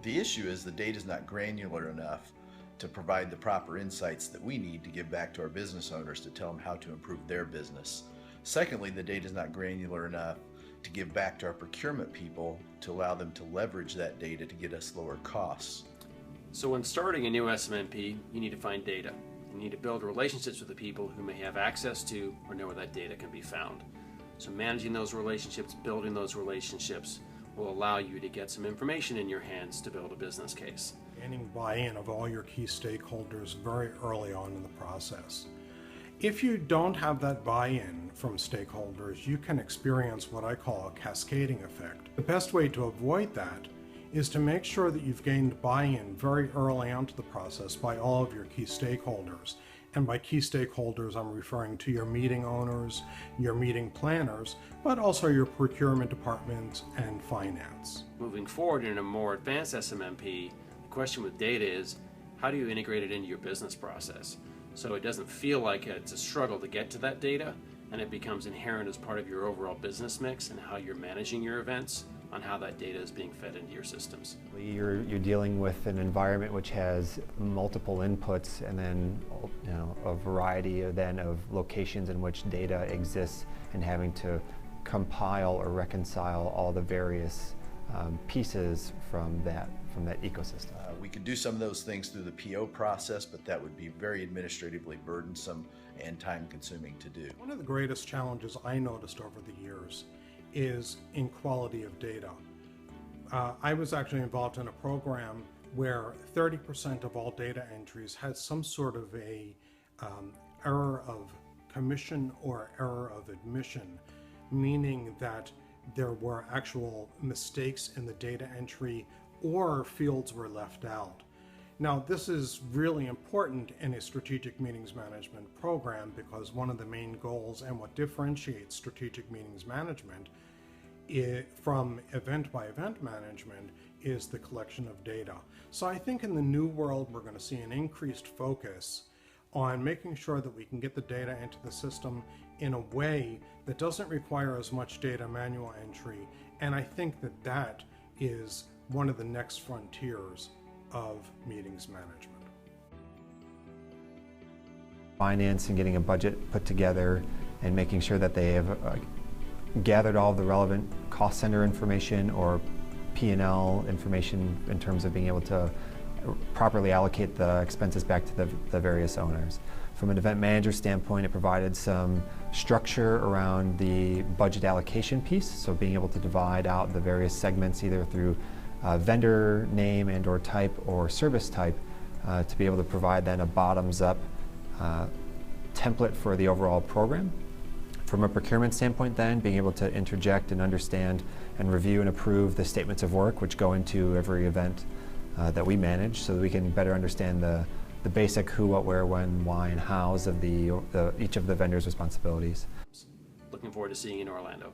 The issue is the data is not granular enough to provide the proper insights that we need to give back to our business owners to tell them how to improve their business. Secondly, the data is not granular enough to give back to our procurement people to allow them to leverage that data to get us lower costs. So when starting a new SMMP, you need to find data. You need to build relationships with the people who may have access to or know where that data can be found. So managing those relationships, building those relationships will allow you to get some information in your hands to build a business case. Gaining buy-in of all your key stakeholders very early on in the process. If you don't have that buy-in from stakeholders, you can experience what I call a cascading effect. The best way to avoid that is to make sure that you've gained buy-in very early onto the process by all of your key stakeholders. And by key stakeholders, I'm referring to your meeting owners, your meeting planners, but also your procurement departments and finance. Moving forward in a more advanced SMMP, the question with data is, how do you integrate it into your business process? So it doesn't feel like it's a struggle to get to that data, and it becomes inherent as part of your overall business mix and how you're managing your events, on how that data is being fed into your systems. You're dealing with an environment which has multiple inputs and then a variety of locations in which data exists, and having to compile or reconcile all the various pieces from that ecosystem. We could do some of those things through the PO process, but that would be very administratively burdensome and time consuming to do. One of the greatest challenges I noticed over the years is in quality of data. I was actually involved in a program where 30% of all data entries had some sort of a error of commission or error of admission, meaning that there were actual mistakes in the data entry or fields were left out. Now, this is really important in a strategic meetings management program, because one of the main goals and what differentiates strategic meetings management from event by event management is the collection of data. So I think in the new world, we're going to see an increased focus on making sure that we can get the data into the system in a way that doesn't require as much data manual entry. And I think that that is one of the next frontiers of meetings management. Finance and getting a budget put together and making sure that they have gathered all the relevant cost center information or P&L information in terms of being able to properly allocate the expenses back to the various owners. From an event manager standpoint, it provided some structure around the budget allocation piece, so being able to divide out the various segments either through vendor name and or type or service type to be able to provide then a bottoms-up template for the overall program. From a procurement standpoint then, being able to interject and understand and review and approve the statements of work which go into every event that we manage, so that we can better understand the basic who, what, where, when, why, and hows of each of the vendors' responsibilities. Looking forward to seeing you in Orlando.